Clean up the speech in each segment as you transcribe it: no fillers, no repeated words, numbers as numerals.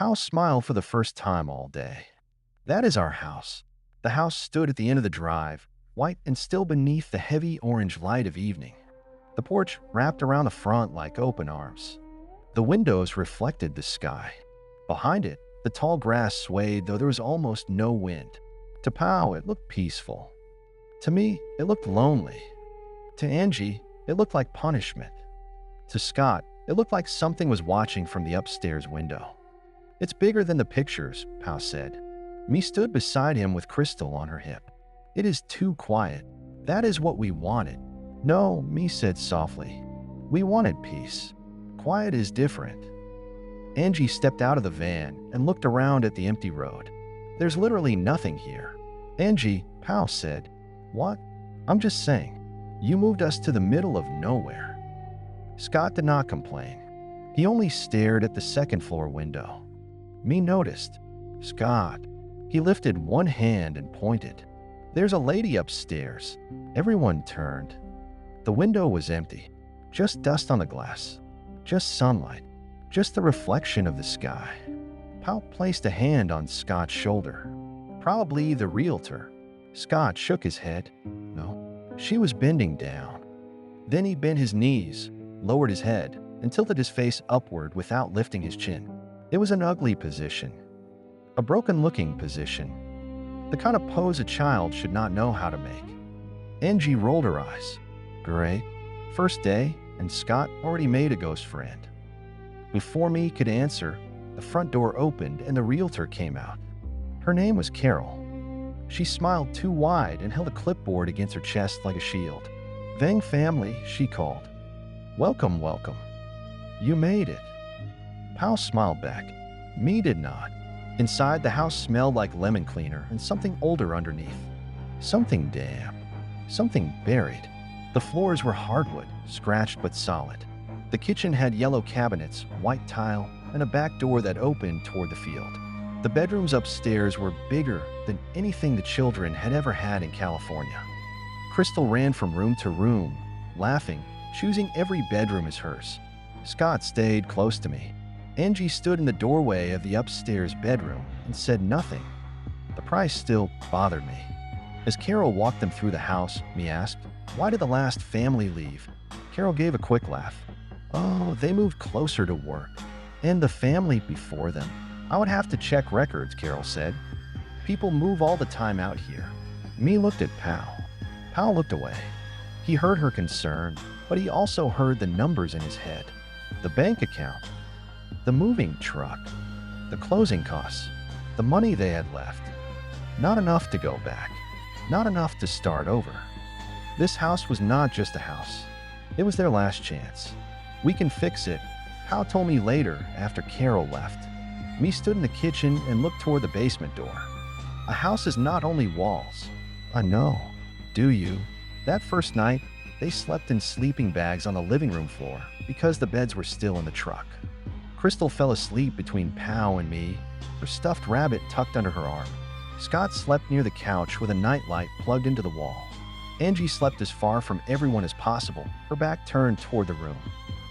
Pao smiled for the first time all day. That is our house. The house stood at the end of the drive, white and still beneath the heavy orange light of evening. The porch wrapped around the front like open arms. The windows reflected the sky. Behind it, the tall grass swayed, though there was almost no wind. To Pao, it looked peaceful. To me, it looked lonely. To Angie, it looked like punishment. To Scott, it looked like something was watching from the upstairs window. It's bigger than the pictures, Pao said. Me stood beside him with Crystal on her hip. It is too quiet. That is what we wanted. No, Me said softly. We wanted peace. Quiet is different. Angie stepped out of the van and looked around at the empty road. There's literally nothing here. Angie, Pao said. What? I'm just saying. You moved us to the middle of nowhere. Scott did not complain. He only stared at the second floor window. Me noticed. Scott. He lifted one hand and pointed. There's a lady upstairs. Everyone turned. The window was empty. Just dust on the glass. Just sunlight. Just the reflection of the sky. Pao placed a hand on Scott's shoulder. Probably the realtor. Scott shook his head. No. She was bending down. Then he bent his knees, lowered his head, and tilted his face upward without lifting his chin. It was an ugly position. A broken-looking position. The kind of pose a child should not know how to make. Angie rolled her eyes. Great. First day, and Scott already made a ghost friend. Before Me could answer, the front door opened and the realtor came out. Her name was Carol. She smiled too wide and held a clipboard against her chest like a shield. Vang family, she called. Welcome, welcome. You made it. Pao smiled back. Me did not. Inside, the house smelled like lemon cleaner and something older underneath. Something damp. Something buried. The floors were hardwood, scratched but solid. The kitchen had yellow cabinets, white tile, and a back door that opened toward the field. The bedrooms upstairs were bigger than anything the children had ever had in California. Crystal ran from room to room, laughing, choosing every bedroom as hers. Scott stayed close to me. Angie stood in the doorway of the upstairs bedroom and said nothing. The price still bothered me. As Carol walked them through the house, Me asked, "Why did the last family leave?" Carol gave a quick laugh. "Oh, they moved closer to work. And the family before them. I would have to check records," Carol said. "People move all the time out here." Me looked at Pao. Pao looked away. He heard her concern, but he also heard the numbers in his head. The bank account. The moving truck. The closing costs. The money they had left. Not enough to go back. Not enough to start over. This house was not just a house. It was their last chance. "We can fix it," Pao told me later after Carol left. Me stood in the kitchen and looked toward the basement door. A house is not only walls. I know. Do you? That first night, they slept in sleeping bags on the living room floor because the beds were still in the truck. Crystal fell asleep between Pao and me, her stuffed rabbit tucked under her arm. Scott slept near the couch with a nightlight plugged into the wall. Angie slept as far from everyone as possible, her back turned toward the room.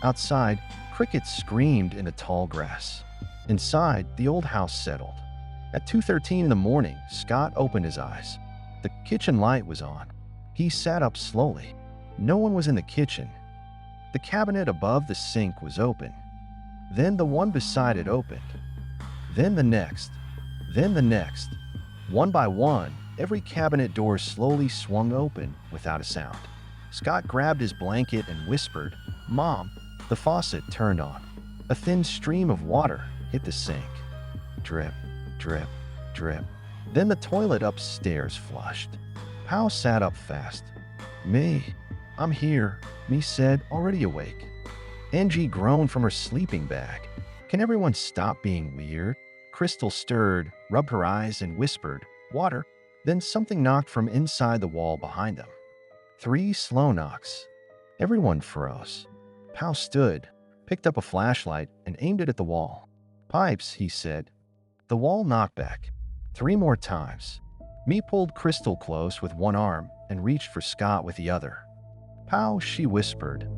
Outside, crickets screamed in the tall grass. Inside, the old house settled. At 2:13 in the morning, Scott opened his eyes. The kitchen light was on. He sat up slowly. No one was in the kitchen. The cabinet above the sink was open. Then the one beside it opened. Then the next. Then the next. One by one, every cabinet door slowly swung open without a sound. Scott grabbed his blanket and whispered, "Mom." The faucet turned on. A thin stream of water hit the sink. Drip, drip, drip. Then the toilet upstairs flushed. Pao sat up fast. "Me, I'm here," Me said, already awake. Angie groaned from her sleeping bag. "Can everyone stop being weird?" Crystal stirred, rubbed her eyes, and whispered, "Water." Then something knocked from inside the wall behind them. 3 slow knocks. Everyone froze. Pao stood, picked up a flashlight, and aimed it at the wall. "Pipes," he said. The wall knocked back. 3 more times. Me pulled Crystal close with one arm and reached for Scott with the other. "Pao," she whispered.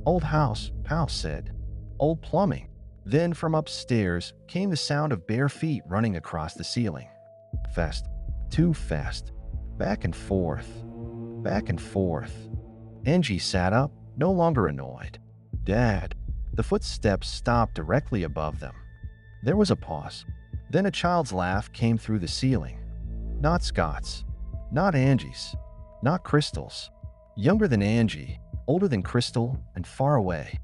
"Old house," Pao said. "Old plumbing." Then from upstairs came the sound of bare feet running across the ceiling. Fast, too fast, back and forth, back and forth. Angie sat up, no longer annoyed. Dad. The footsteps stopped directly above them. There was a pause. Then a child's laugh came through the ceiling. Not Scott's, not Angie's, not Crystal's. Younger than Angie, older than Crystal, and far away.